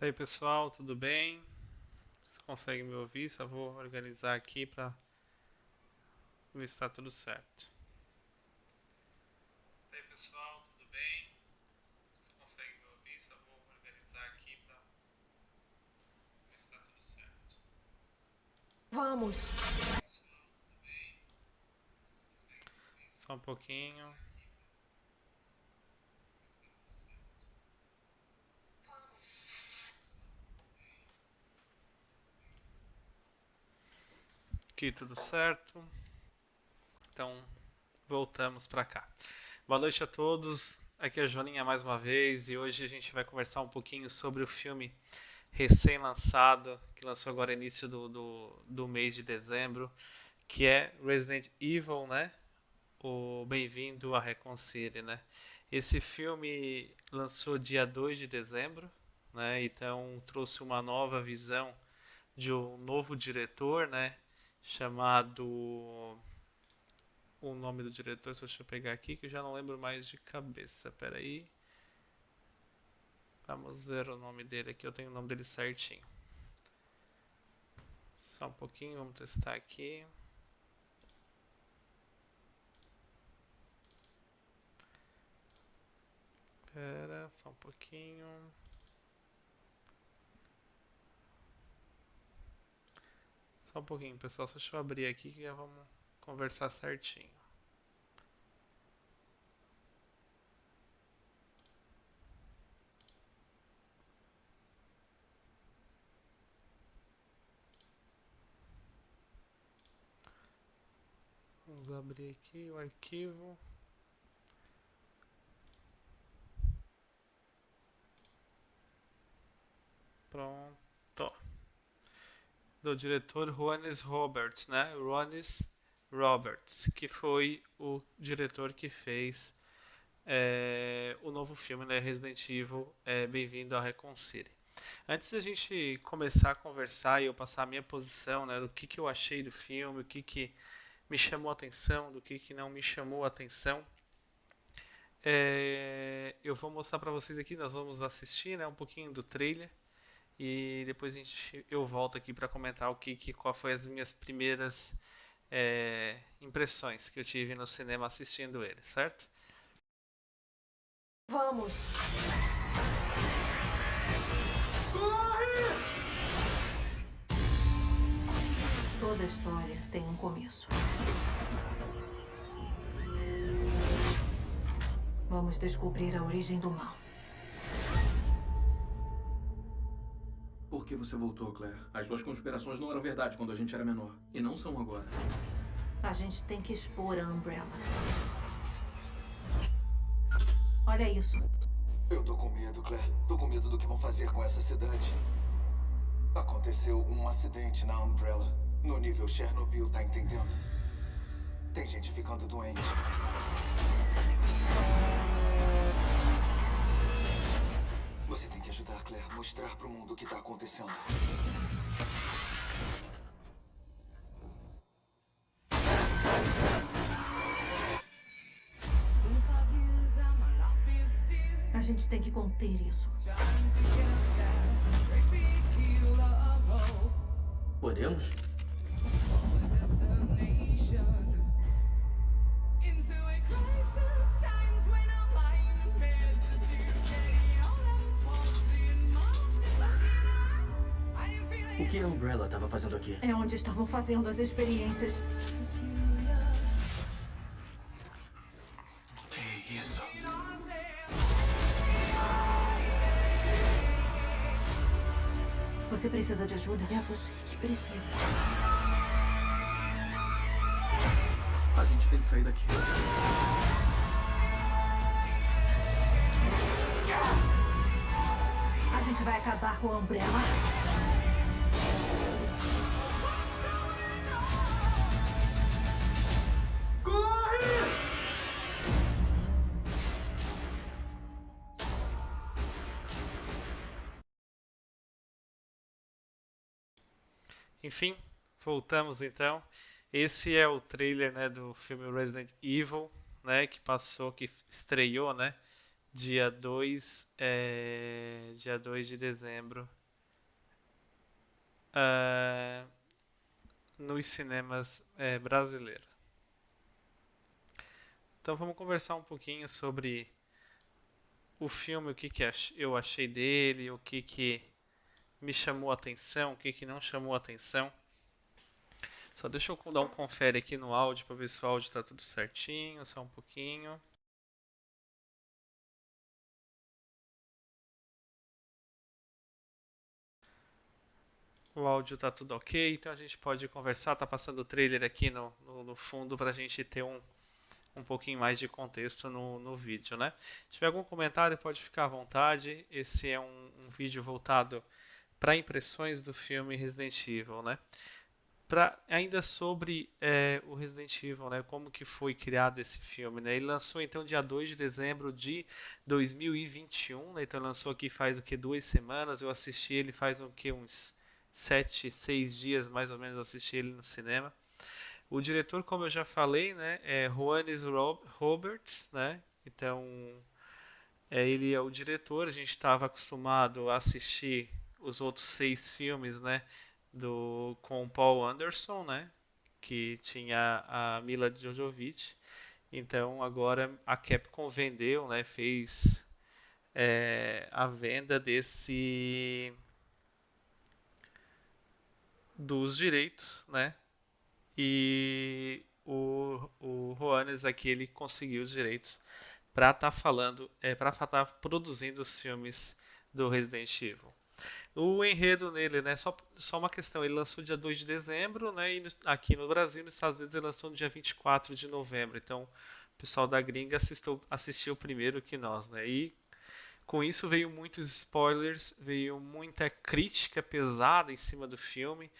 E aí pessoal, tudo bem? Vocês conseguem me ouvir? Só vou organizar aqui para ver se está tudo certo. E aí pessoal, tudo bem? Vocês conseguem me ouvir? Só vou organizar aqui para ver se está tudo certo. Vamos. Só um pouquinho. Aqui tudo certo. Então voltamos para cá. Boa noite a todos. Aqui é a Joaninha mais uma vez e hoje a gente vai conversar um pouquinho sobre o filme recém-lançado, que lançou agora início do mês de dezembro, que é Resident Evil, né? O Bem-vindo a Reconcile, né? Esse filme lançou dia 2 de dezembro, né? Então trouxe uma nova visão de um novo diretor, né? Chamado... O nome do diretor, deixa eu pegar aqui que eu já não lembro mais de cabeça. Pera aí. Vamos ver o nome dele aqui, eu tenho o nome dele certinho. Só um pouquinho, vamos testar aqui. Pera, só um pouquinho. Só um pouquinho, pessoal. Deixa eu abrir aqui que já vamos conversar certinho. Vamos abrir aqui o arquivo. Pronto. Do diretor Juanes Roberts, né? Juanes Roberts, que foi o diretor que fez o novo filme, né? Resident Evil, Bem-vindo a Reconcile. Antes da gente começar a conversar e eu passar a minha posição, né, do que eu achei do filme, o que me chamou a atenção, do que não me chamou a atenção, eu vou mostrar para vocês aqui, nós vamos assistir, né, um pouquinho do trailer e depois eu volto aqui para comentar qual foi as minhas primeiras impressões que eu tive no cinema assistindo ele, certo? Vamos. Toda história tem um começo. Vamos descobrir a origem do mal. Por que você voltou, Claire? As suas conspirações não eram verdade quando a gente era menor. E não são agora. A gente tem que expor a Umbrella. Olha isso. Eu tô com medo, Claire. Tô com medo do que vão fazer com essa cidade. Aconteceu um acidente na Umbrella. No nível Chernobyl, tá entendendo? Tem gente ficando doente. Você tem que ajudar, Claire. Mostrar pro mundo o que tá acontecendo. A gente tem que conter isso. Podemos? O que a Umbrella estava fazendo aqui? É onde estavam fazendo as experiências. Que isso? Você precisa de ajuda? É você que precisa. A gente tem que sair daqui. A gente vai acabar com a Umbrella. Enfim, voltamos então. Esse é o trailer, né, do filme Resident Evil, né, que estreou, né, dia 2 de dezembro, ah, nos cinemas brasileiros. Então vamos conversar um pouquinho sobre o filme, o que que eu achei dele, o que que me chamou a atenção, o que que não chamou a atenção. Só deixa eu dar um confere aqui no áudio para ver se o áudio está tudo certinho, só um pouquinho. O áudio tá tudo ok, então a gente pode conversar. Tá passando o trailer aqui no fundo para a gente ter um pouquinho mais de contexto no vídeo, né? Se tiver algum comentário, pode ficar à vontade. Esse é um vídeo voltado para impressões do filme Resident Evil, né? Ainda sobre o Resident Evil, né? Como que foi criado esse filme, né? Ele lançou então dia 2 de dezembro de 2021, né? Então lançou aqui faz o que 2 semanas. Eu assisti ele faz o que uns 7, 6 dias mais ou menos, assisti ele no cinema. O diretor, como eu já falei, né, é Johannes Roberts, né? Então, ele é o diretor. A gente estava acostumado a assistir os outros 6 filmes, né, com Paul Anderson, né, que tinha a Mila Jovovich. Então, agora a Capcom vendeu, né, fez a venda dos direitos, né? E o Johannes aqui ele conseguiu os direitos para estar falando, para estar produzindo os filmes do Resident Evil. O enredo nele, né? Só uma questão, ele lançou dia 2 de dezembro, né? E aqui no Brasil, nos Estados Unidos, ele lançou no dia 24 de novembro. Então, o pessoal da gringa assistiu primeiro que nós, né? E com isso veio muitos spoilers, veio muita crítica pesada em cima do filme.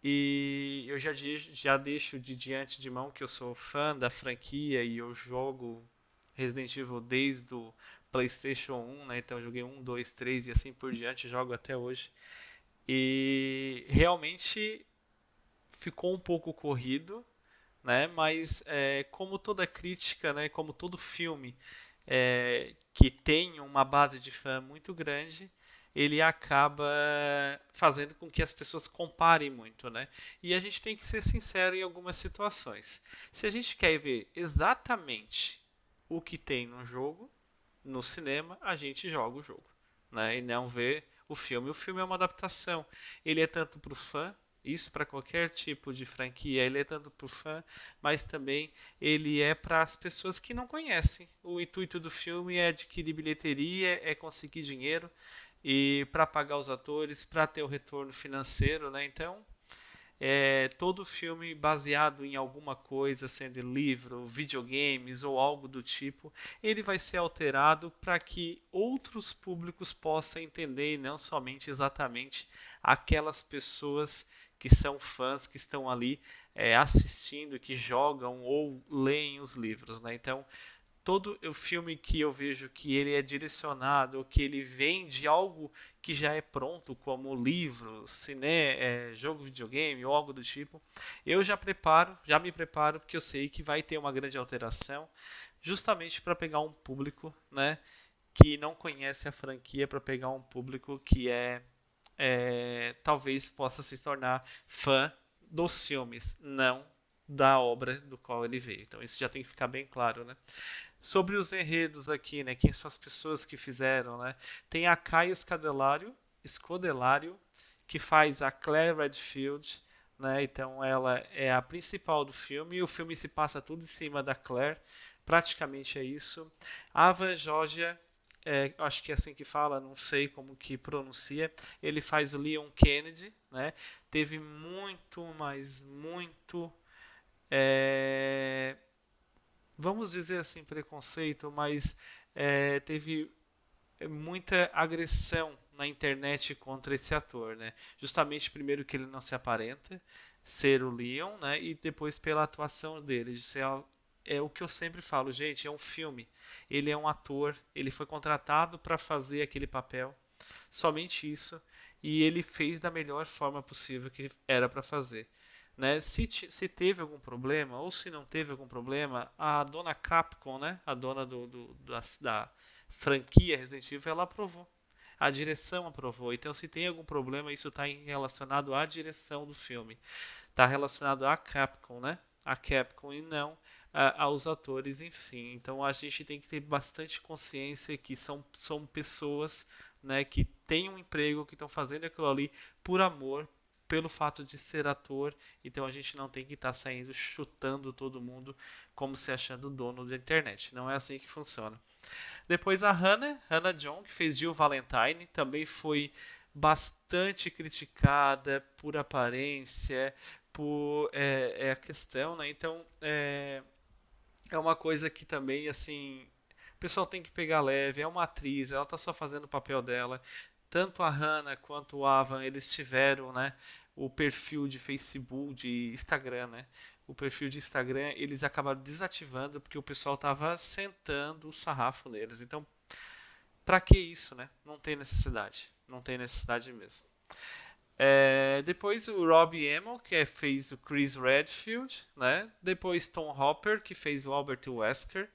E eu já deixo de diante de mão que eu sou fã da franquia e eu jogo Resident Evil desde o PlayStation 1, né? Então eu joguei 1, 2, 3 e assim por diante, jogo até hoje. E realmente ficou um pouco corrido, né? Mas como toda crítica, né? Como todo filme que tem uma base de fã muito grande, ele acaba fazendo com que as pessoas comparem muito, né? E a gente tem que ser sincero em algumas situações. Se a gente quer ver exatamente o que tem no jogo, no cinema, a gente joga o jogo, né? E não vê o filme. O filme é uma adaptação. Ele é tanto para o fã, isso para qualquer tipo de franquia, ele é tanto para o fã, mas também ele é para as pessoas que não conhecem. O intuito do filme é adquirir bilheteria, é conseguir dinheiro e para pagar os atores, para ter o retorno financeiro, né? Então, todo filme baseado em alguma coisa, sendo livro, videogames ou algo do tipo, ele vai ser alterado para que outros públicos possam entender e não somente exatamente aquelas pessoas que são fãs, que estão ali assistindo, que jogam ou leem os livros, né? Então, todo o filme que eu vejo que ele é direcionado, ou que ele vem de algo que já é pronto, como livro, cinema, jogo de videogame ou algo do tipo, eu já me preparo, porque eu sei que vai ter uma grande alteração, justamente para pegar um público, né, que não conhece a franquia, para pegar um público que talvez possa se tornar fã dos filmes, não da obra do qual ele veio. Então isso já tem que ficar bem claro, né? Sobre os enredos aqui, né? Quem são as pessoas que fizeram, né? Tem a Caia Scodelario, que faz a Claire Redfield, né? Então ela é a principal do filme e o filme se passa tudo em cima da Claire, praticamente é isso. Ava Georgia, acho que é assim que fala, não sei como que pronuncia. Ele faz o Leon Kennedy, né? Teve muito, mas muito vamos dizer assim, preconceito, mas teve muita agressão na internet contra esse ator, né? Justamente primeiro que ele não se aparenta ser o Leon, né? E depois pela atuação dele, é o que eu sempre falo, gente, é um filme. Ele é um ator, ele foi contratado para fazer aquele papel, somente isso, e ele fez da melhor forma possível que era para fazer. Né? Se teve algum problema ou se não teve algum problema, a dona Capcom, né? A dona da franquia Resident Evil, ela aprovou. A direção aprovou. Então, se tem algum problema, isso está relacionado à direção do filme. Está relacionado à Capcom, né? A Capcom e não aos atores, enfim. Então, a gente tem que ter bastante consciência que são pessoas, né, que têm um emprego, que estão fazendo aquilo ali por amor, pelo fato de ser ator. Então, a gente não tem que estar saindo chutando todo mundo como se achando dono da internet. Não é assim que funciona. Depois a Hannah John, que fez Jill Valentine, também foi bastante criticada por aparência, por a questão, né? Então é uma coisa que também assim o pessoal tem que pegar leve. É uma atriz, ela está só fazendo o papel dela. Tanto a Hannah quanto o Avan, eles tiveram, né, o perfil de Facebook, de Instagram, né? O perfil de Instagram eles acabaram desativando porque o pessoal estava sentando o sarrafo neles. Então, pra que isso, né? Não tem necessidade. Não tem necessidade mesmo. Depois o Robbie Amell, que fez o Chris Redfield, né? Depois Tom Hopper, que fez o Albert Wesker.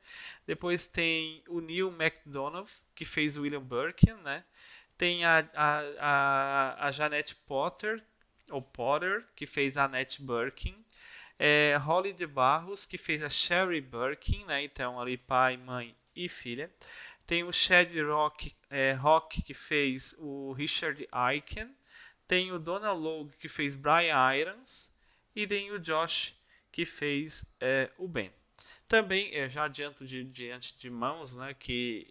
Depois tem o Neil McDonough, que fez o William Birkin, né? Tem a Jeanette Potter, ou Potter, que fez a Annette Birkin. Holly de Barros, que fez a Sherry Birkin, né? Então ali pai, mãe e filha. Tem o Chad Rock, que fez o Richard Aiken. Tem o Donald Logue, que fez Brian Irons. E tem o Josh, que fez o Ben. Também, já adianto diante de mãos, né, que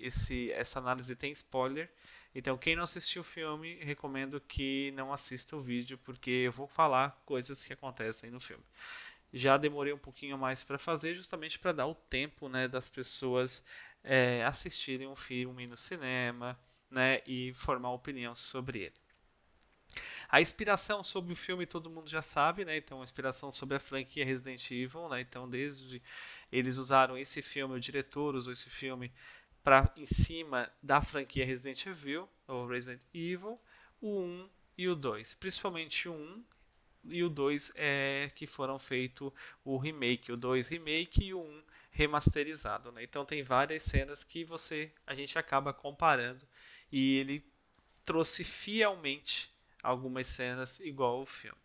essa análise tem spoiler. Então, quem não assistiu o filme, recomendo que não assista o vídeo, porque eu vou falar coisas que acontecem no filme. Já demorei um pouquinho mais para fazer, justamente para dar o tempo, né, das pessoas assistirem um filme no cinema, né, e formar opinião sobre ele. A inspiração sobre o filme todo mundo já sabe, né? Então, a inspiração sobre a franquia Resident Evil, né? Então, desde eles usaram esse filme, o diretor usou esse filme em cima da franquia Resident Evil, ou Resident Evil, o 1 e o 2. Principalmente o 1 e o 2 que foram feito o remake, o 2 remake e o 1 remasterizado, né? Então tem várias cenas que a gente acaba comparando e ele trouxe fielmente algumas cenas igual ao filme.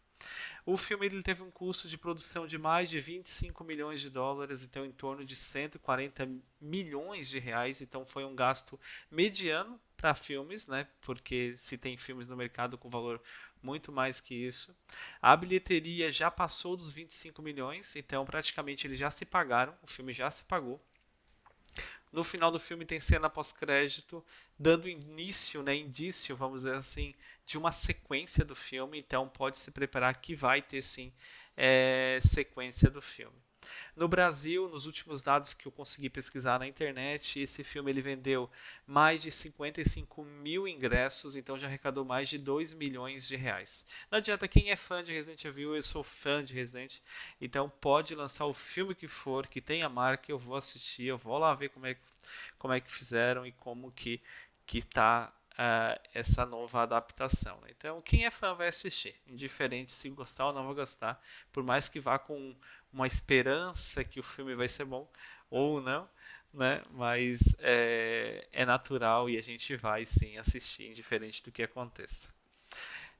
O filme ele teve um custo de produção de mais de 25 milhões de dólares, então em torno de 140 milhões de reais, então foi um gasto mediano para filmes, né? Porque se tem filmes no mercado com valor muito mais que isso. A bilheteria já passou dos 25 milhões, então praticamente eles já se pagaram, o filme já se pagou. No final do filme tem cena pós-crédito, dando início, né, indício, vamos dizer assim, de uma sequência do filme. Então pode se preparar que vai ter sim sequência do filme. No Brasil, nos últimos dados que eu consegui pesquisar na internet, esse filme ele vendeu mais de 55 mil ingressos, então já arrecadou mais de 2 milhões de reais. Não adianta, quem é fã de Resident Evil, eu sou fã de Resident, então pode lançar o filme que for, que tenha marca, eu vou assistir, eu vou lá ver como é que fizeram e como que tá essa nova adaptação. Né? Então, quem é fã vai assistir, indiferente se gostar ou não vai gostar, por mais que vá com uma esperança que o filme vai ser bom ou não, né? Mas é natural e a gente vai sim assistir, indiferente do que aconteça.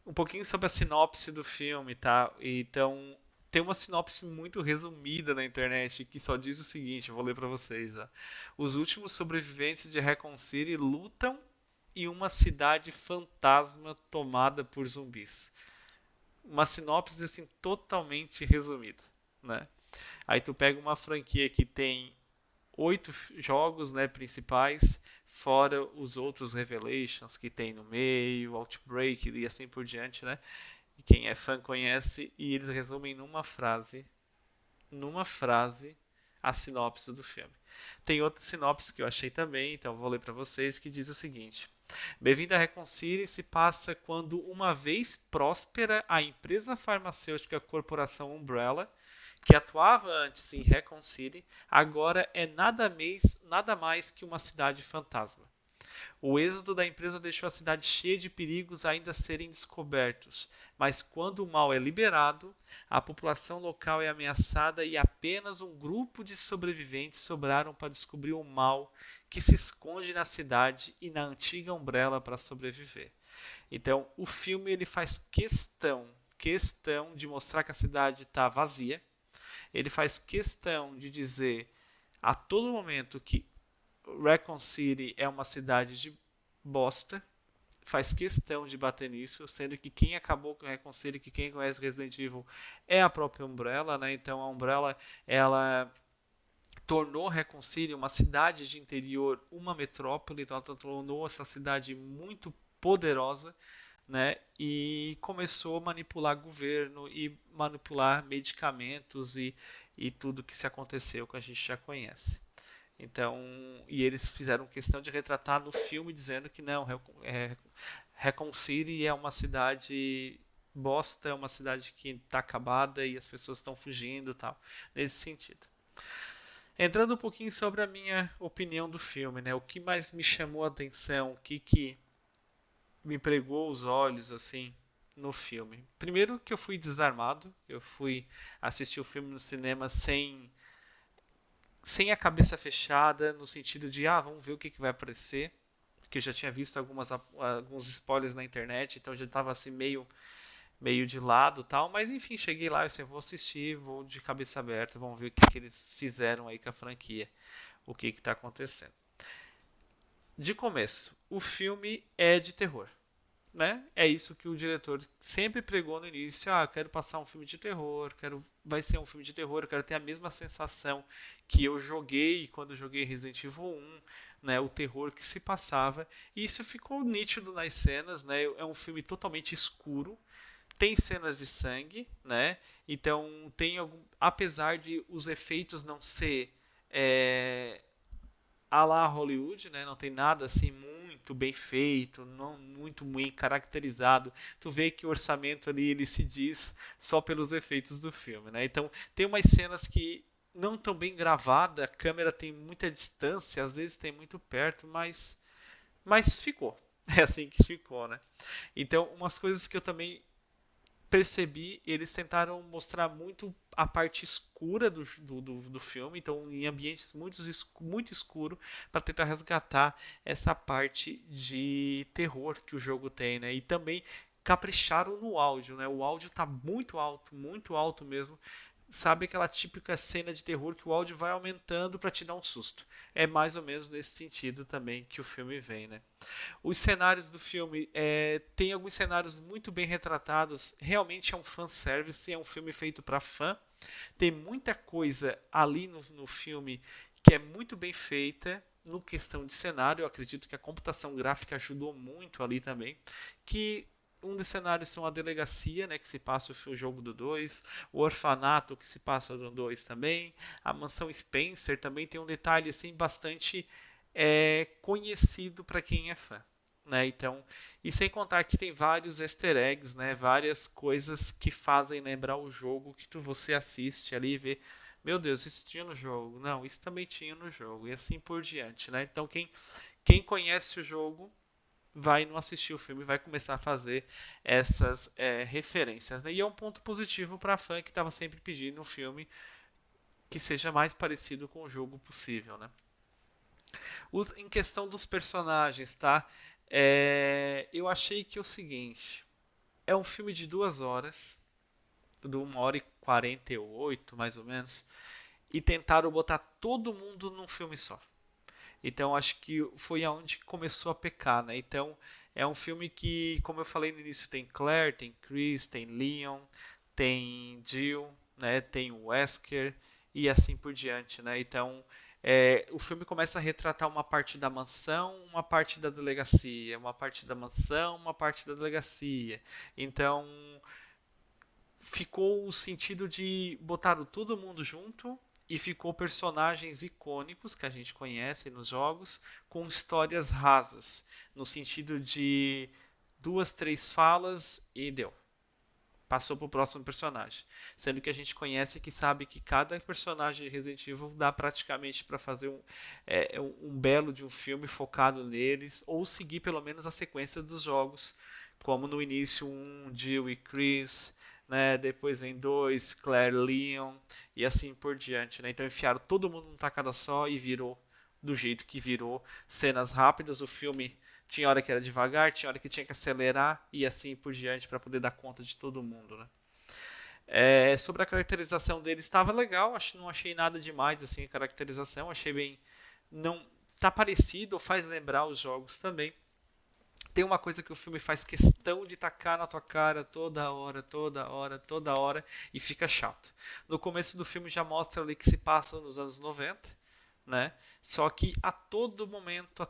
Um pouquinho sobre a sinopse do filme, tá? Então, tem uma sinopse muito resumida na internet que só diz o seguinte, eu vou ler para vocês. Ó. Os últimos sobreviventes de Raccoon City lutam em uma cidade fantasma tomada por zumbis. Uma sinopse assim totalmente resumida, né? Aí tu pega uma franquia que tem 8 jogos, né, principais, fora os outros Revelations que tem no meio, Outbreak e assim por diante, né? E quem é fã conhece e eles resumem numa frase a sinopse do filme. Tem outra sinopse que eu achei também, então vou ler para vocês, que diz o seguinte: Bem-vindo a Raccoon City se passa quando, uma vez próspera, a empresa farmacêutica Corporação Umbrella, que atuava antes em Raccoon City, agora é nada mais que uma cidade fantasma. O êxodo da empresa deixou a cidade cheia de perigos ainda a serem descobertos, mas quando o mal é liberado, a população local é ameaçada e apenas um grupo de sobreviventes sobraram para descobrir o mal que se esconde na cidade e na antiga Umbrella para sobreviver. Então, o filme ele faz questão de mostrar que a cidade está vazia. Ele faz questão de dizer a todo momento que Raccoon City é uma cidade de bosta. Faz questão de bater nisso, sendo que quem acabou com Raccoon City, que quem conhece Resident Evil, é a própria Umbrella, né? Então a Umbrella, ela tornou Raccoon City uma cidade de interior, uma metrópole, então ela tornou essa cidade muito poderosa, né? E começou a manipular governo e manipular medicamentos e tudo que se aconteceu que a gente já conhece. Então, e eles fizeram questão de retratar no filme dizendo que não, Raccoon City é uma cidade bosta, é uma cidade que está acabada e as pessoas estão fugindo, tal, nesse sentido. Entrando um pouquinho sobre a minha opinião do filme, né? O que mais me chamou a atenção, o que me pregou os olhos assim no filme. Primeiro que eu fui desarmado, eu fui assistir o filme no cinema sem a cabeça fechada, no sentido de, vamos ver o que vai aparecer, porque eu já tinha visto alguns spoilers na internet, então já estava assim meio de lado, tal, mas enfim, cheguei lá e assim, vou assistir, vou de cabeça aberta, vamos ver o que eles fizeram aí com a franquia, o que está acontecendo. De começo, o filme é de terror. Né? É isso que o diretor sempre pregou no início. Quero passar um filme de terror, vai ser um filme de terror, eu quero ter a mesma sensação que eu joguei quando joguei Resident Evil 1, né? O terror que se passava. E isso ficou nítido nas cenas, né? É um filme totalmente escuro, tem cenas de sangue, né? Então apesar de os efeitos não ser à la Hollywood, né? Não tem nada assim muito bem feito, não muito bem caracterizado. Tu vê que o orçamento ali ele se diz só pelos efeitos do filme, né? Então tem umas cenas que não tão bem gravadas, a câmera tem muita distância, às vezes tem muito perto, mas ficou. É assim que ficou, né? Então umas coisas que eu também percebi, eles tentaram mostrar muito a parte escura do filme, então em ambientes muito escuro, para tentar resgatar essa parte de terror que o jogo tem, né? E também capricharam no áudio, né? O áudio está muito alto mesmo. Sabe aquela típica cena de terror que o áudio vai aumentando para te dar um susto? É mais ou menos nesse sentido também que o filme vem, né? Os cenários do filme, tem alguns cenários muito bem retratados. Realmente é um fanservice, é um filme feito para fã. Tem muita coisa ali no filme que é muito bem feita no questão de cenário. Eu acredito que a computação gráfica ajudou muito ali também. Que um dos cenários são a delegacia, né, que se passa o jogo do 2, o orfanato que se passa no 2 também, a mansão Spencer também tem um detalhe assim bastante conhecido para quem é fã. Né? Então, e sem contar que tem vários easter eggs, né? Várias coisas que fazem lembrar o jogo que você assiste ali e vê, meu Deus, isso tinha no jogo. Não, isso também tinha no jogo. E assim por diante. Né? Então, quem conhece o jogo vai não assistir o filme, vai começar a fazer essas referências. Né? E é um ponto positivo para fã que estava sempre pedindo um filme que seja mais parecido com o jogo possível. Né? Em questão dos personagens, tá? Eu achei que é o seguinte, é um filme de 2 horas, de 1h48 mais ou menos, e tentaram botar todo mundo num filme só. Então acho que foi aonde começou a pecar, né? Então é um filme que, como eu falei no início, tem Claire, tem Chris, tem Leon, tem Jill, né? Tem o Wesker e assim por diante, né? Então o filme começa a retratar uma parte da mansão, uma parte da delegacia, uma parte da mansão, uma parte da delegacia. Então ficou o sentido de botar todo mundo junto e ficou personagens icônicos que a gente conhece nos jogos com histórias rasas, no sentido de 2, 3 falas e deu. passou para o próximo personagem. Sendo que a gente conhece que sabe que cada personagem de Resident Evil dá praticamente para fazer um belo de um filme focado neles, ou seguir pelo menos a sequência dos jogos, como no início Jill e Chris, né? Depois vem 2, Claire, Leon e assim por diante, né? Então enfiaram todo mundo num tacada só e virou do jeito que virou, cenas rápidas, o filme tinha hora que era devagar, tinha hora que tinha que acelerar e assim por diante para poder dar conta de todo mundo, né? Sobre a caracterização dele estava legal, não achei nada demais assim a caracterização, achei bem, não tá parecido ou faz lembrar os jogos também. Tem uma coisa que o filme faz questão de tacar na tua cara toda hora, toda hora, toda hora e fica chato. No começo do filme já mostra ali que se passa nos anos 90, né? Só que a todo momento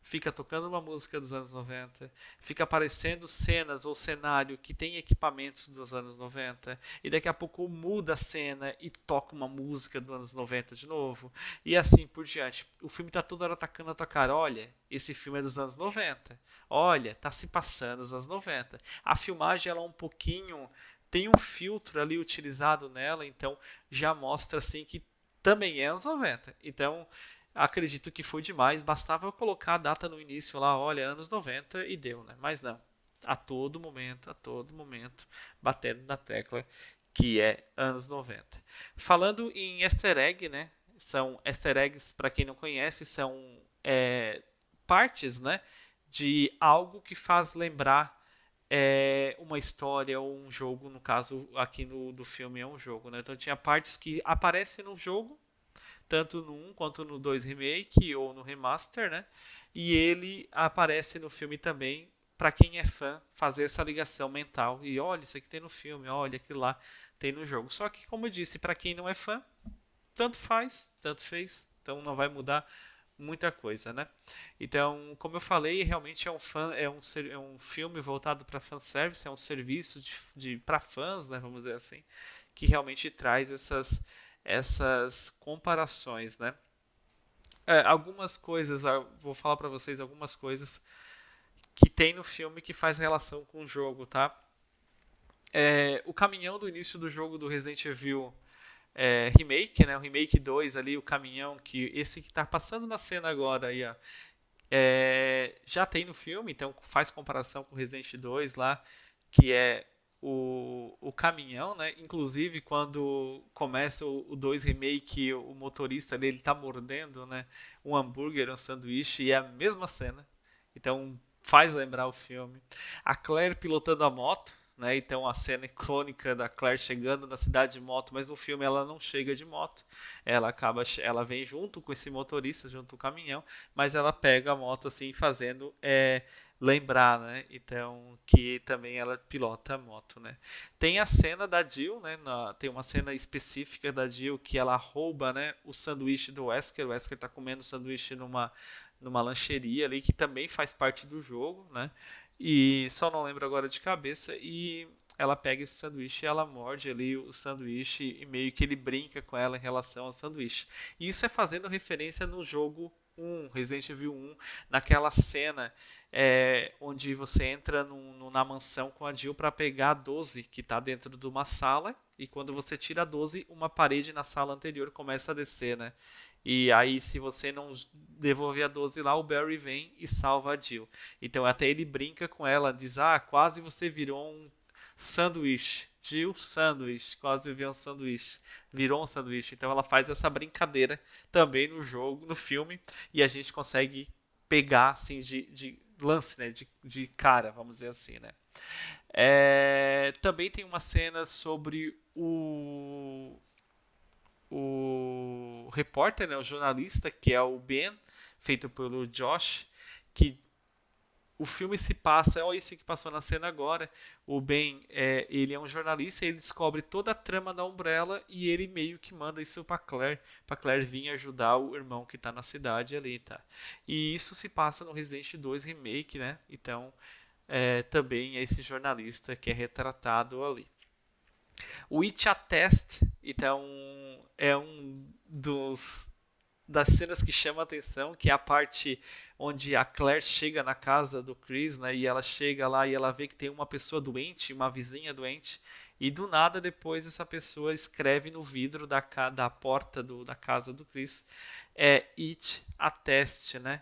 fica tocando uma música dos anos 90, fica aparecendo cenas ou cenário que tem equipamentos dos anos 90, e daqui a pouco muda a cena e toca uma música dos anos 90 de novo, e assim por diante. O filme tá toda hora atacando a tua cara, olha, esse filme é dos anos 90, olha, tá se passando nos anos 90. A filmagem ela é um pouquinho, tem um filtro ali utilizado nela, então já mostra assim que também é anos 90. Então, acredito que foi demais. Bastava eu colocar a data no início lá, olha, anos 90 e deu, né? Mas não. A todo momento, batendo na tecla que é anos 90. Falando em easter egg, né? São easter eggs, para quem não conhece, são partes, né? De algo que faz lembrar uma história ou um jogo, no caso aqui do filme é um jogo, né? Então tinha partes que aparecem no jogo, tanto no 1 quanto no 2 Remake ou no Remaster, né? E ele aparece no filme também, para quem é fã, fazer essa ligação mental. E olha, isso aqui tem no filme, olha, aquilo lá tem no jogo. Só que, como eu disse, para quem não é fã, tanto faz, tanto fez, então não vai mudar muita coisa, né? Então, como eu falei, realmente é um filme voltado para fanservice, é um serviço para fãs, né, vamos dizer assim, que realmente traz essas comparações, né? Algumas coisas, vou falar para vocês algumas coisas que tem no filme que faz relação com o jogo, tá? O caminhão do início do jogo do Resident Evil Remake, né? O Remake 2 ali, o caminhão, que esse que está passando na cena agora aí, ó, já tem no filme, então faz comparação com o Resident 2 lá, que é o caminhão, né? Inclusive quando começa o 2 Remake, o motorista ali, ele tá mordendo, né, um hambúrguer, um sanduíche, e é a mesma cena. Então faz lembrar o filme. A Claire pilotando a moto, né? Então a cena icônica da Claire chegando na cidade de moto, mas no filme ela não chega de moto. Ela vem junto com esse motorista, junto com o caminhão, mas ela pega a moto assim fazendo lembrar, né? Então que também ela pilota a moto, né? Tem a cena da Jill, né? Tem uma cena específica da Jill que ela rouba, né, o sanduíche do Wesker. O Wesker tá comendo sanduíche numa lancheria ali, que também faz parte do jogo, né? E só não lembro agora de cabeça. E ela pega esse sanduíche e ela morde ali o sanduíche e meio que ele brinca com ela em relação ao sanduíche. E isso é fazendo referência no jogo 1, Resident Evil 1, naquela cena onde você entra na mansão com a Jill para pegar a 12 que está dentro de uma sala, e quando você tira a 12, uma parede na sala anterior começa a descer, né? E aí, se você não devolver a 12 lá, o Barry vem e salva a Jill. Então até ele brinca com ela, diz, quase você virou um sanduíche. Jill, sanduíche. Quase virou um sanduíche. Virou um sanduíche. Então ela faz essa brincadeira também no jogo, no filme, e a gente consegue pegar assim de lance, né? De cara, vamos dizer assim, né? Também tem uma cena sobre o repórter, né, o jornalista, que é o Ben, feito pelo Josh, que o filme se passa, olha esse que passou na cena agora, o Ben, ele é um jornalista, ele descobre toda a trama da Umbrella e ele meio que manda isso pra Claire vir ajudar o irmão que tá na cidade ali, tá? E isso se passa no Resident 2 Remake, né? Então, também é esse jornalista que é retratado ali. O It Attest, então, é um dos das cenas que chama a atenção, que é a parte onde a Claire chega na casa do Chris, né? E ela chega lá e ela vê que tem uma pessoa doente, uma vizinha doente, e do nada depois essa pessoa escreve no vidro da porta da casa do Chris, It Attest, né?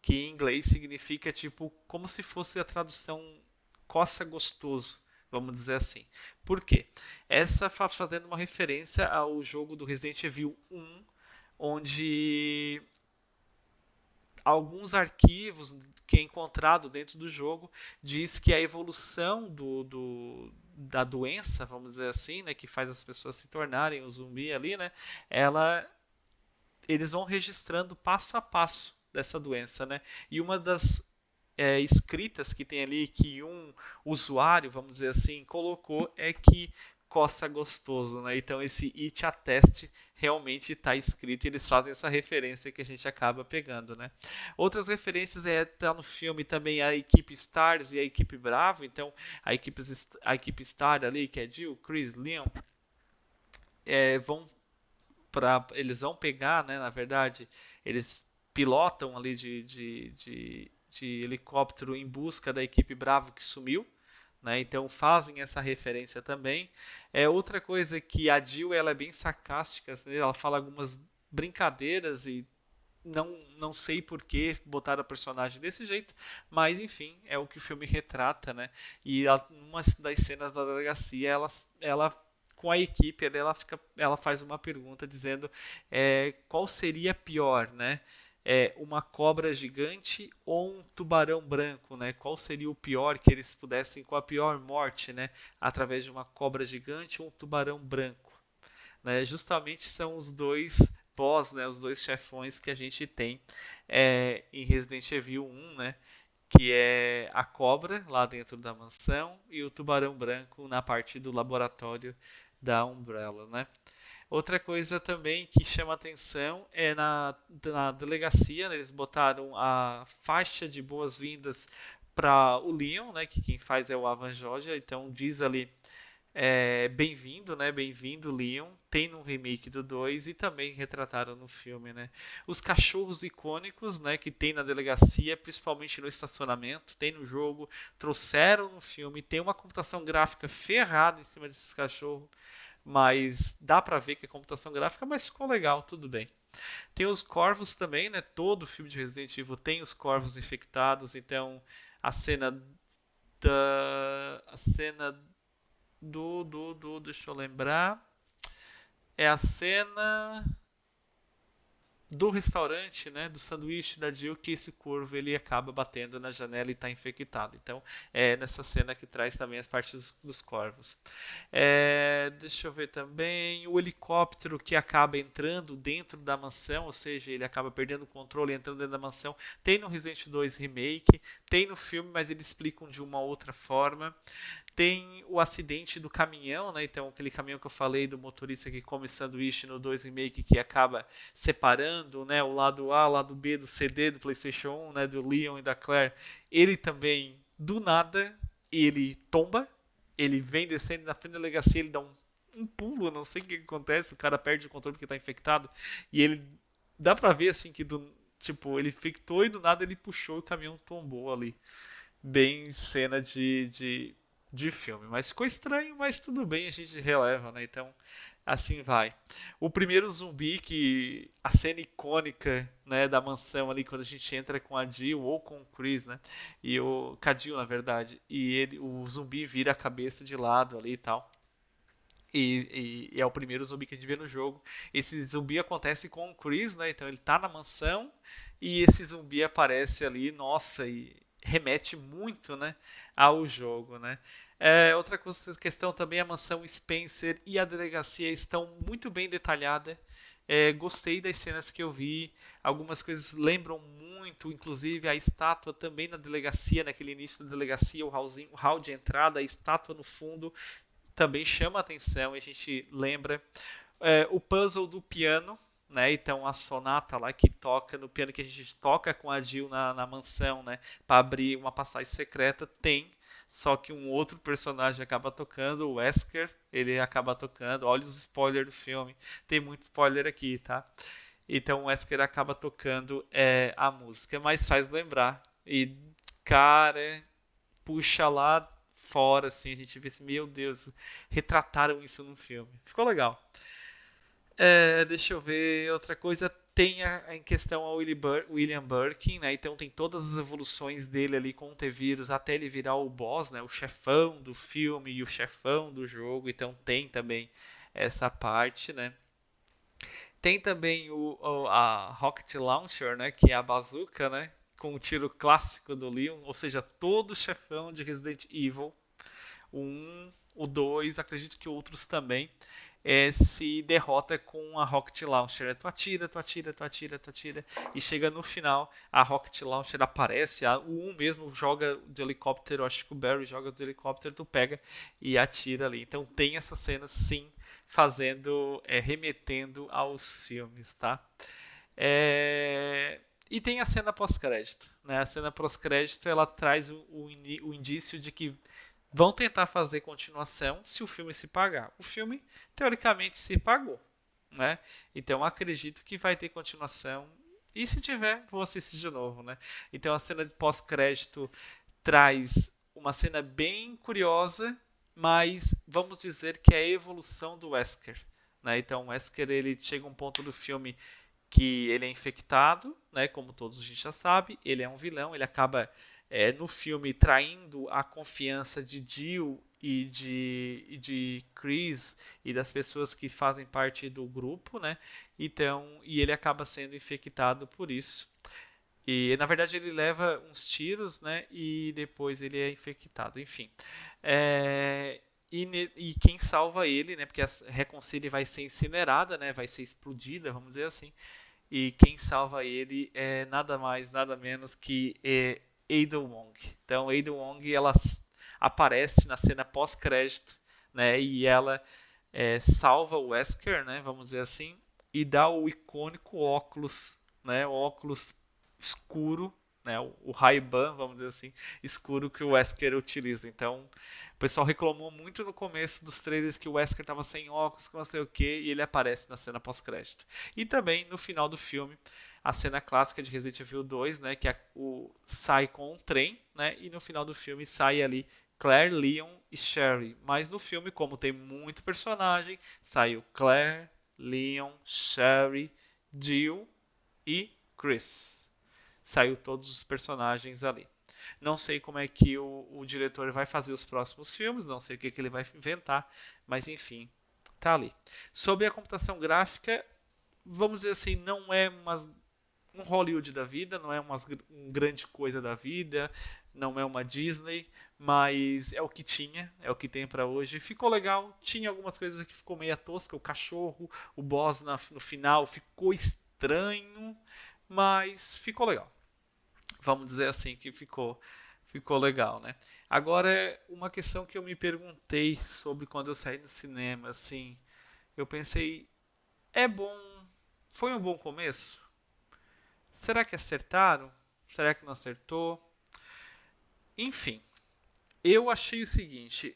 Que em inglês significa tipo como se fosse a tradução coça gostoso, vamos dizer assim. Por quê? Essa fazendo uma referência ao jogo do Resident Evil 1, onde alguns arquivos que é encontrado dentro do jogo diz que a evolução da doença, vamos dizer assim, né, que faz as pessoas se tornarem o zumbi ali, né, eles vão registrando passo a passo dessa doença, né? E uma das escritas que tem ali que um usuário, vamos dizer assim, colocou é que coça gostoso, né? Então esse It Attest realmente está escrito e eles fazem essa referência que a gente acaba pegando, né? Outras referências tá no filme também a equipe Stars e a equipe Bravo. Então a equipe Star ali, que é Jill, Chris, Leon, eles vão pegar, né? Na verdade, eles pilotam ali de helicóptero em busca da equipe Bravo que sumiu. Né? Então fazem essa referência também. Outra coisa que a Jill ela é bem sarcástica, né? Ela fala algumas brincadeiras e não sei por que botaram a personagem desse jeito, mas enfim, é o que o filme retrata, né? E numa das cenas da delegacia, ela com a equipe, ela faz uma pergunta dizendo qual seria pior, né? Uma cobra gigante ou um tubarão branco, né? Qual seria o pior que eles pudessem, com a pior morte, né? Através de uma cobra gigante ou um tubarão branco, né? Justamente são os dois boss, né? Os dois chefões que a gente tem em Resident Evil 1, né? Que é a cobra lá dentro da mansão e o tubarão branco na parte do laboratório da Umbrella, né? Outra coisa também que chama atenção é na delegacia, né, eles botaram a faixa de boas-vindas para o Leon, né, que quem faz é o Avan Georgia, então diz ali bem-vindo, né? Bem-vindo, Leon. Tem no remake do 2 e também retrataram no filme, né? Os cachorros icônicos, né? Que tem na delegacia, principalmente no estacionamento, tem no jogo, trouxeram no filme. Tem uma computação gráfica ferrada em cima desses cachorros, mas dá pra ver que é computação gráfica, mas ficou legal, tudo bem. Tem os corvos também, né? Todo filme de Resident Evil tem os corvos infectados, então a cena deixa eu lembrar, é a cena do restaurante, né, do sanduíche da Jill, que esse corvo ele acaba batendo na janela e está infectado. Então é nessa cena que traz também as partes dos corvos. Deixa eu ver também o helicóptero que acaba entrando dentro da mansão, ou seja, ele acaba perdendo o controle e entrando dentro da mansão. Tem no Resident 2 Remake, tem no filme, mas eles explicam de uma outra forma. Tem o acidente do caminhão, né? Então aquele caminhão que eu falei do motorista que come sanduíche no 2 Remake, que acaba separando, né, o lado A, o lado B do CD do PlayStation 1, né, do Leon e da Claire. Ele também, do nada, ele tomba, ele vem descendo na frente da delegacia, ele dá um pulo, não sei o que acontece, o cara perde o controle porque está infectado, e ele dá pra ver assim que tipo, ele infectou e do nada ele puxou e o caminhão tombou ali. Bem cena de filme, mas ficou estranho, mas tudo bem, a gente releva, né? Então, assim vai. O primeiro zumbi que a cena icônica, né, da mansão ali quando a gente entra com a Jill ou com o Chris, né? E o Jill, na verdade, e o zumbi vira a cabeça de lado ali e tal. E é o primeiro zumbi que a gente vê no jogo. Esse zumbi acontece com o Chris, né? Então ele tá na mansão e esse zumbi aparece ali, nossa, e remete muito, né, ao jogo, né? Outra questão também, a mansão Spencer e a delegacia estão muito bem detalhadas. Gostei das cenas que eu vi. Algumas coisas lembram muito, inclusive a estátua também na delegacia, naquele início da delegacia, o hall de entrada, a estátua no fundo também chama a atenção e a gente lembra. O puzzle do piano, né? Então a sonata lá que toca no piano que a gente toca com a Jill na mansão, né? Para abrir uma passagem secreta, tem. Só que um outro personagem acaba tocando, o Wesker, ele acaba tocando. Olha os spoilers do filme. Tem muito spoiler aqui, tá? Então o Wesker acaba tocando a música, mas faz lembrar. E, cara, puxa lá fora, assim, a gente vê assim, meu Deus, retrataram isso no filme. Ficou legal. Deixa eu ver outra coisa. Tem em questão a William Birkin, né? Então tem todas as evoluções dele ali com o T-Vírus até ele virar o boss, né? O chefão do filme e o chefão do jogo. Então tem também essa parte, né? Tem também a Rocket Launcher, né? Que é a bazuca, né? Com o tiro clássico do Leon, ou seja, todo chefão de Resident Evil, o 1, o 2, acredito que outros também, se derrota com a Rocket Launcher. Tu atira, tu atira, tu atira, tu atira, e chega no final, a Rocket Launcher aparece, o 1 mesmo joga de helicóptero, acho que o Barry joga de helicóptero, tu pega e atira ali. Então tem essas cenas sim, remetendo aos filmes, tá? E tem a cena pós-crédito, né? A cena pós-crédito ela traz o indício de que vão tentar fazer continuação se o filme se pagar. O filme, teoricamente, se pagou, né? Então, acredito que vai ter continuação. E se tiver, vou assistir de novo, né? Então, a cena de pós-crédito traz uma cena bem curiosa, mas vamos dizer que é a evolução do Wesker, né? Então, o Wesker ele chega a um ponto do filme que ele é infectado, né? Como todos a gente já sabe, ele é um vilão, ele acaba no filme traindo a confiança de Jill e de Chris e das pessoas que fazem parte do grupo, né? Então, e ele acaba sendo infectado por isso. E na verdade ele leva uns tiros, né? E depois ele é infectado. Enfim, e quem salva ele, né? Porque a Reconcile vai ser incinerada, né? Vai ser explodida, vamos dizer assim. E quem salva ele é nada mais, nada menos que Ada Wong. Então, Ada Wong ela aparece na cena pós-crédito, né? E ela salva o Wesker, né? Vamos dizer assim, e dá o icônico óculos, né? O óculos escuro, né? O Ray-Ban, vamos dizer assim, escuro que o Wesker utiliza. Então, o pessoal reclamou muito no começo dos trailers que o Wesker estava sem óculos, que não sei o que, e ele aparece na cena pós-crédito. E também no final do filme, a cena clássica de Resident Evil 2, né, que sai com um trem, né, e no final do filme sai ali Claire, Leon e Sherry. Mas no filme, como tem muito personagem, saiu Claire, Leon, Sherry, Jill e Chris. Saiu todos os personagens ali. Não sei como é que o diretor vai fazer os próximos filmes, não sei o que ele vai inventar, mas enfim, tá ali. Sobre a computação gráfica, vamos dizer assim, não é um Hollywood da vida, não é uma grande coisa da vida, não é uma Disney, mas é o que tinha, é o que tem para hoje. Ficou legal, tinha algumas coisas que ficou meio tosca, o cachorro, o boss no final ficou estranho, mas ficou legal. Vamos dizer assim que ficou legal, né? Agora, uma questão que eu me perguntei sobre quando eu saí do cinema, assim, eu pensei, foi um bom começo? Será que acertaram? Será que não acertou? Enfim, eu achei o seguinte,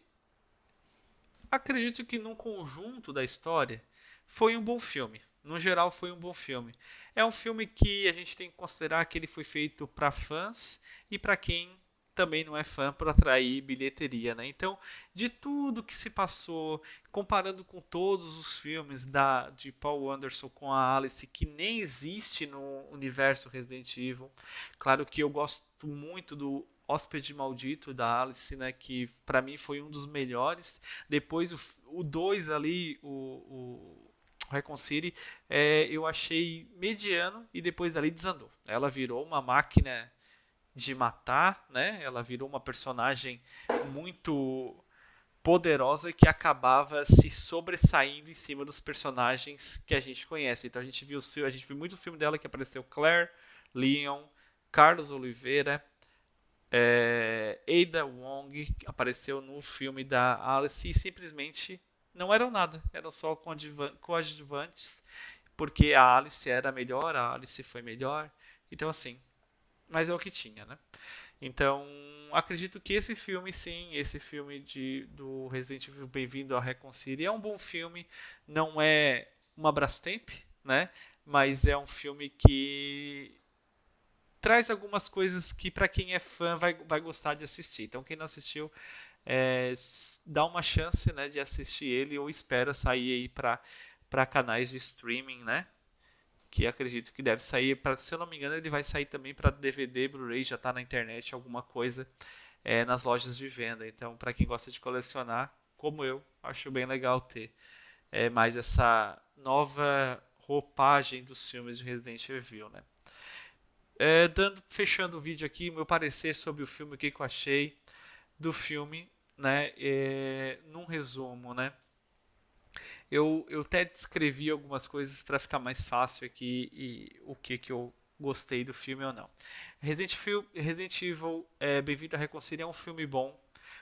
acredito que no conjunto da história foi um bom filme. No geral, foi um bom filme. É um filme que a gente tem que considerar que ele foi feito para fãs e para quem também não é fã, para atrair bilheteria, né? Então, de tudo que se passou, comparando com todos os filmes de Paul Anderson com a Alice, que nem existe no universo Resident Evil. Claro que eu gosto muito do Hóspede Maldito da Alice, né? Que para mim foi um dos melhores. Depois o 2 ali, o Reconcile, eu achei mediano e depois ali desandou. Ela virou uma máquina de matar, né? Ela virou uma personagem muito poderosa que acabava se sobressaindo em cima dos personagens que a gente conhece. Então a gente viu muito filme dela que apareceu Claire, Leon, Carlos Oliveira, Ada Wong, que apareceu no filme da Alice e simplesmente não eram nada, eram só coadjuvantes, porque a Alice era melhor, a Alice foi melhor, então assim, mas é o que tinha, né? Então, acredito que esse filme, sim, esse filme do Resident Evil Bem-vindo ao Reconcile é um bom filme, não é uma Brastemp, né? Mas é um filme que traz algumas coisas que para quem é fã vai gostar de assistir. Então quem não assistiu, dá uma chance, né, de assistir ele ou espera sair aí para canais de streaming, né? Que acredito que deve sair, se eu não me engano, ele vai sair também para DVD, Blu-ray, já está na internet, alguma coisa nas lojas de venda. Então, para quem gosta de colecionar, como eu, acho bem legal ter mais essa nova roupagem dos filmes de Resident Evil, né? Fechando o vídeo aqui, meu parecer sobre o filme, o que eu achei do filme, né? Num resumo, né? Eu até descrevi algumas coisas para ficar mais fácil aqui e o que eu gostei do filme ou não. Resident Evil Bem-vindo à Reconcília é um filme bom,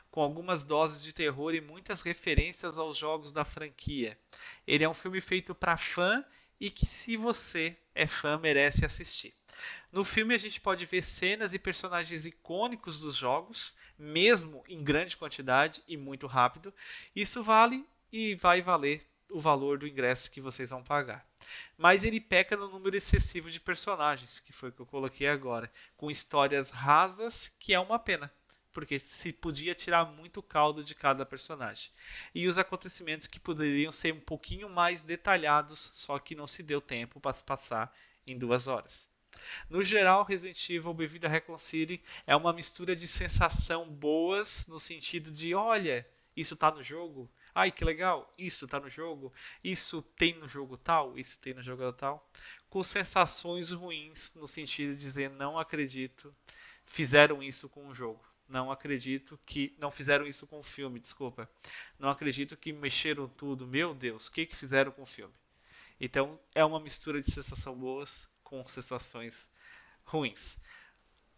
com algumas doses de terror e muitas referências aos jogos da franquia. Ele é um filme feito para fã e que, se você é fã, merece assistir. No filme a gente pode ver cenas e personagens icônicos dos jogos, mesmo em grande quantidade e muito rápido. Isso vale e vai valer o valor do ingresso que vocês vão pagar. Mas ele peca no número excessivo de personagens, que foi o que eu coloquei agora, com histórias rasas, que é uma pena, porque se podia tirar muito caldo de cada personagem. E os acontecimentos que poderiam ser um pouquinho mais detalhados, só que não se deu tempo para passar em 2 horas. No geral, Resident Evil Bem-vindo à Reconcília é uma mistura de sensação boas, no sentido de, olha, isso está no jogo, ai que legal, isso está no jogo, isso tem no jogo tal, isso tem no jogo tal, com sensações ruins, no sentido de dizer, não acredito, fizeram isso com o jogo. Não acredito que... Não fizeram isso com o filme, desculpa. Não acredito que mexeram tudo. Meu Deus, o que fizeram com o filme? Então, é uma mistura de sensações boas com sensações ruins.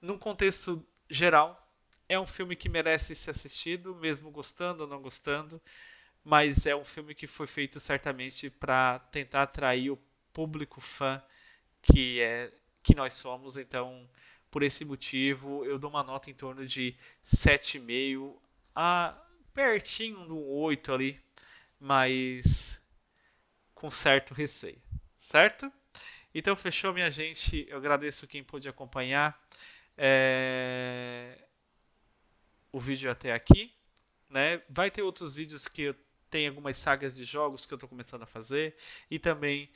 Num contexto geral, é um filme que merece ser assistido, mesmo gostando ou não gostando. Mas é um filme que foi feito certamente para tentar atrair o público fã que nós somos. Então, por esse motivo, eu dou uma nota em torno de 7,5 a pertinho do 8 ali, mas com certo receio, certo? Então, fechou, minha gente. Eu agradeço quem pôde acompanhar o vídeo até aqui, né? Vai ter outros vídeos que eu tenho algumas sagas de jogos que eu estou começando a fazer e também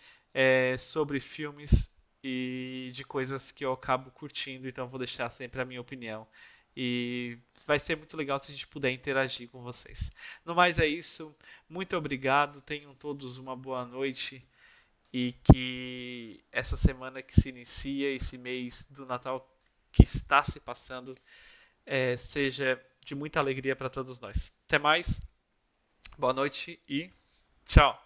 sobre filmes e de coisas que eu acabo curtindo, então vou deixar sempre a minha opinião. E vai ser muito legal se a gente puder interagir com vocês. No mais é isso. Muito obrigado. Tenham todos uma boa noite. E que essa semana que se inicia, esse mês do Natal que está se passando, seja de muita alegria para todos nós. Até mais. Boa noite e tchau.